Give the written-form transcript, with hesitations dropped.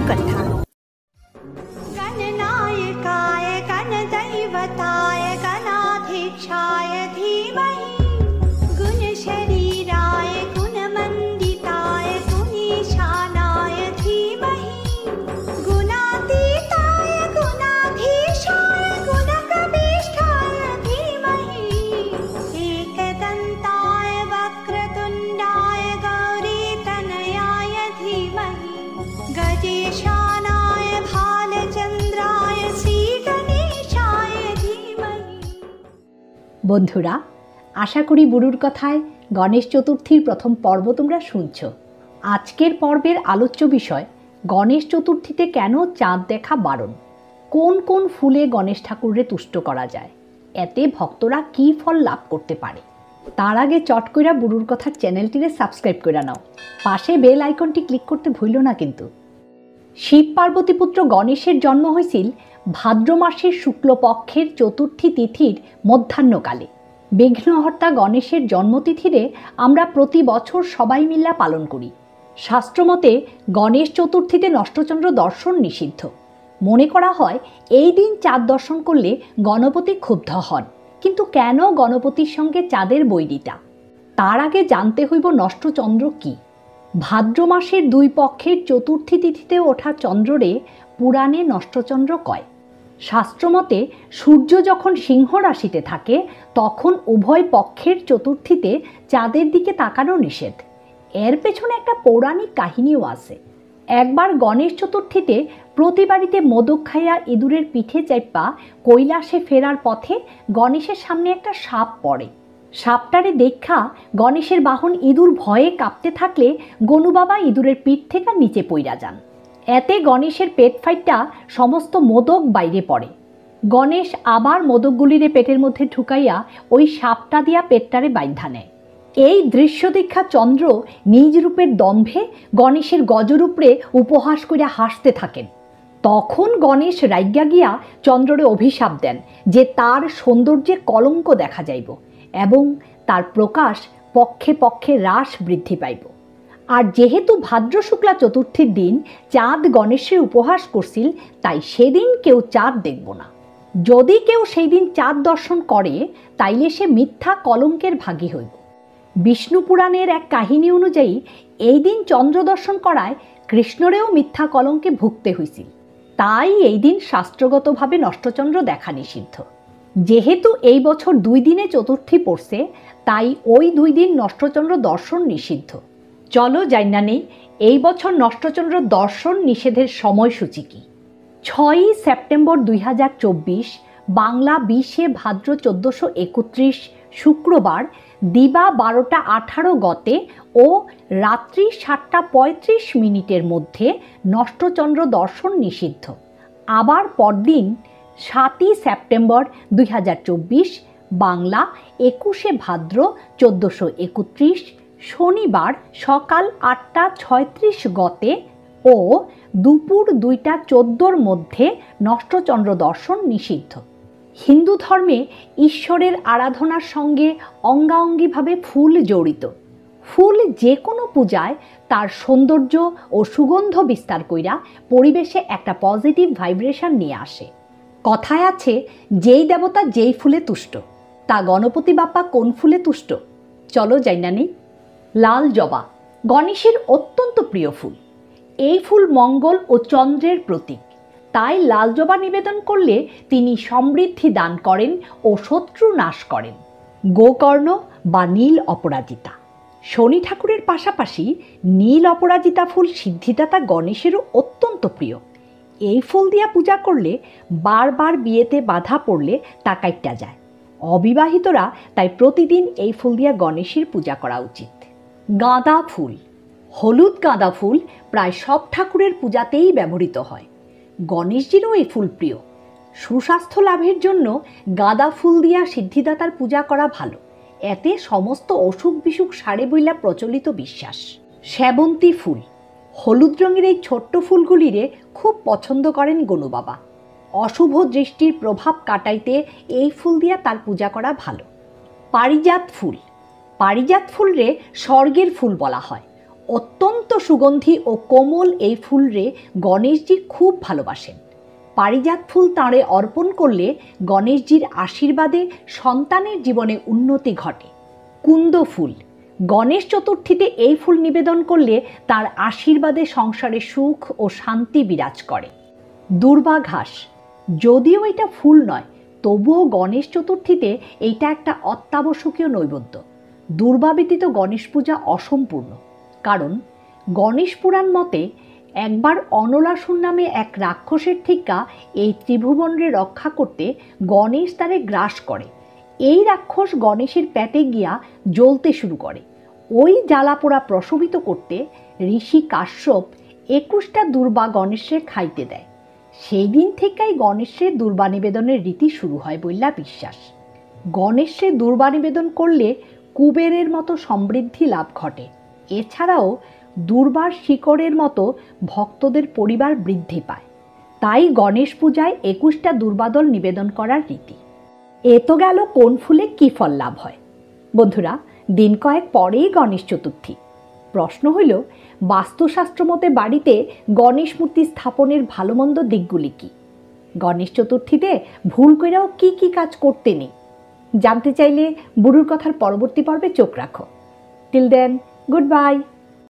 कथा। गणनायकाय गणदैवताय गणाधीक्षाय धीमहि गुणशरीराय गुणमण्डिताय गुणीशानाय धीमहि गुणातीताय गुणाधीशाय गुणकविष्ठाय धीमहि एकदन्ताय वक्रतुण्डाय गौरीतनयाय धीमहि गजेशानाय भालचन्द्राय श्रीगणेशाय धीमहि। বন্ধুরা, আশা করি বুড়ুর কথায় গণেশ চতুর্থীর প্রথম পর্ব তোমরা শুনছ। আজকের পর্বের আলোচ্য বিষয় গণেশ চতুর্থীতে কেন চাঁদ দেখা বারণ, কোন কোন ফুলে গণেশ ঠাকুরকে তুষ্ট করা যায়, এতে ভক্তরা কী ফল লাভ করতে পারে। তার আগে চট কইরা বুড়ুর কথার চ্যানেলটিরে সাবস্ক্রাইব করে নাও, পাশে বেল আইকনটি ক্লিক করতে ভুলো না কিন্তু। শিব পার্বতী পুত্র গণেশের জন্ম হয়েছিল ভাদ্র মাসের শুক্লপক্ষের চতুর্থী তিথির মধ্যাহ্নকালে। বিঘ্নহর্তা গণেশের জন্মতিথিরে আমরা প্রতি বছর সবাই মিল্লা পালন করি। শাস্ত্রমতে গণেশ চতুর্থীতে নষ্টচন্দ্র দর্শন নিষিদ্ধ। মনে করা হয় এই দিন চাঁদ দর্শন করলে গণপতি ক্ষুব্ধ হন। কিন্তু কেন গণপতির সঙ্গে চাঁদের বৈরিতা? তার আগে জানতে হইব নষ্টচন্দ্র কি। ভাদ্র মাসের দুই পক্ষের চতুর্থী তিথিতে ওঠা চন্দ্ররে পুরাণে নষ্টচন্দ্র কয়। শাস্ত্রমতে সূর্য যখন সিংহ রাশিতে থাকে তখন উভয় পক্ষের চতুর্থীতে চাঁদের দিকে তাকানো নিষেধ। এর পেছনে একটা পৌরাণিক কাহিনীও আছে। একবার গণেশ চতুর্থীতে প্রতি বাড়িতে মোদক খাইয়া ইঁদুরের পিঠে চাইপা কৈলাসে ফেরার পথে গণেশের সামনে একটা সাপ পড়ে। সাপটারে দেখা গণেশের বাহন ইঁদুর ভয়ে কাঁপতে থাকলে গনু বাবা ইঁদুরের পিঠ থেকে নিচে পইরা যান। এতে গণেশের পেট ফাইটটা সমস্ত মোদক বাইরে পড়ে। গণেশ আবার মোদকগুলিরে পেটের মধ্যে ঢুকাইয়া ওই সাপটা দিয়া পেটটারে বাইন্ধা নেয়। এই দৃশ্য দেখা চন্দ্র নিজ রূপের দম্ভে গণেশের গজরূপরে উপহাস করিয়া হাসতে থাকেন। তখন গণেশ রাইজ্ঞা গিয়া চন্দ্ররে অভিশাপ দেন যে তার সৌন্দর্যে কলঙ্ক দেখা যাইব এবং তার প্রকাশ পক্ষে পক্ষে হ্রাস বৃদ্ধি পাইব। আর যেহেতু ভাদ্র শুক্লা চতুর্থীর দিন চাঁদ গণেশের উপহাস করছিল, তাই সেদিন কেউ চাঁদ দেখব না। যদি কেউ সেই দিন চাঁদ দর্শন করে তাইলে সে মিথ্যা কলঙ্কের ভাগী হইব। বিষ্ণু পুরাণের এক কাহিনী অনুযায়ী এই দিন চন্দ্র দর্শন করায় কৃষ্ণরেও মিথ্যা কলঙ্কে ভুগতে হয়েছিল। তাই এই দিন শাস্ত্রগতভাবে নষ্টচন্দ্র দেখা নিষিদ্ধ। যেহেতু এই বছর 2 দিনে চতুর্থী পড়ছে, তাই ওই 2 দিন নষ্টচন্দ্র দর্শন নিষিদ্ধ। চলো জাইনা নেই এই বছর নষ্টচন্দ্র দর্শন নিষেধের সময়সূচি কি। 6ই সেপ্টেম্বর 2024, বাংলা 20শে ভাদ্র 1431 শুক্রবার দিবা 12:18 গতে ও রাত্রি 7:35 মধ্যে নষ্টচন্দ্র দর্শন নিষিদ্ধ। আবার পরদিন 7ই সেপ্টেম্বর 2024, বাংলা 21শে ভাদ্র 1431 শনিবার সকাল 8:36 গতে ও দুপুর 2:14 মধ্যে নষ্টচন্দ্র দর্শন নিষিদ্ধ। হিন্দু ধর্মে ঈশ্বরের আরাধনার সঙ্গে অঙ্গাঙ্গিভাবে ফুল জড়িত। ফুল যে কোনো পূজায় তার সৌন্দর্য ও সুগন্ধ বিস্তার কইরা পরিবেশে একটা পজিটিভ ভাইব্রেশন নিয়ে আসে। কথায় আছে, যেই দেবতা যেই ফুলে তুষ্ট। তা গণপতি বাপ্পা কোন ফুলে তুষ্ট? চলো জাইনা নেই। লাল জবা গণেশের অত্যন্ত প্রিয় ফুল। এই ফুল মঙ্গল ও চন্দ্রের প্রতীক। তাই লাল জবা নিবেদন করলে তিনি সমৃদ্ধি দান করেন ও শত্রু নাশ করেন। গোকর্ণ বা নীল অপরাজিতা শনি ঠাকুরের পাশাপাশি নীল অপরাজিতা ফুল সিদ্ধিদাতা গণেশেরও অত্যন্ত প্রিয়। এই ফুল দিয়া পূজা করলে বারবার বিয়েতে বাধা পড়লে তা কাইট্টা যায়। অবিবাহিতরা তাই প্রতিদিন এই ফুল দিয়া গণেশের পূজা করা উচিত। গাঁদা ফুল হলুদ গাঁদা ফুল প্রায় সব ঠাকুরের পূজাতেই ব্যবহৃত হয়। গণেশজিরও এই ফুল প্রিয়। সুস্বাস্থ্য লাভের জন্য গাঁদা ফুল দিয়া সিদ্ধিদাতার পূজা করা ভালো। এতে সমস্ত অসুখ বিসুখ সারে বইলা প্রচলিত বিশ্বাস। সেবন্তী ফুল হলুদ রঙের এই ছোট্ট ফুলগুলিরে খুব পছন্দ করেন গনু বাবা। অশুভ দৃষ্টির প্রভাব কাটাইতে এই ফুল দিয়া তার পূজা করা ভালো। পারিজাত ফুল রে স্বর্গের ফুল বলা হয়। অত্যন্ত সুগন্ধি ও কোমল এই ফুলরে গণেশজি খুব ভালোবাসেন। পারিজাত ফুল তাঁরে অর্পণ করলে গণেশজির আশীর্বাদে সন্তানের জীবনে উন্নতি ঘটে। কুন্দ ফুল, গণেশ চতুর্থীতে এই ফুল নিবেদন করলে তার আশীর্বাদে সংসারে সুখ ও শান্তি বিরাজ করে। দূর্বা ঘাস, যদিও এটা ফুল নয়, তবুও গণেশ চতুর্থীতে এইটা একটা অত্যাবশ্যকীয় নৈবেদ্য। দূর্বা ব্যতীত গণেশ পূজা অসম্পূর্ণ, কারণ গণেশ পুরাণ মতে একবার অনলাসুর নামে এক রাক্ষসের থেকে এই ত্রিভুবনরে রক্ষা করতে গণেশ তারে গ্রাস করে। এই রাক্ষস গণেশের পেটে গিয়া জ্বলতে শুরু করে। ওই জ্বালাপোড়া প্রশমিত করতে ঋষি কাশ্যপ 21টা দূর্বা গণেশরে খাইতে দেয়। সেই দিন থেকেই গণেশের দূর্বা নিবেদনের রীতি শুরু হয় বইলা বিশ্বাস। গণেশের দূর্বা নিবেদন করলে কুবেরের মতো সমৃদ্ধি লাভ ঘটে। এছাড়াও দূর্বার শিকড়ের মতো ভক্তদের পরিবার বৃদ্ধি পায়। তাই গণেশ পূজায় 21টা দূর্বাদল নিবেদন করার রীতি। এ তো গেল কোন ফুলে কী ফল লাভ হয়। বন্ধুরা, দিন কয়েক পরেই গণেশ চতুর্থী। প্রশ্ন হইল, বাস্তুশাস্ত্র মতে বাড়িতে গণেশ মূর্তি স্থাপনের ভালো মন্দ দিকগুলি কী? গণেশ চতুর্থীতে ভুল কইরাও কি কি কাজ করতে নেই? জানতে চাইলে বুড়ুর কথার পরবর্তী পর্বে চোখ রাখো। Till then, good by.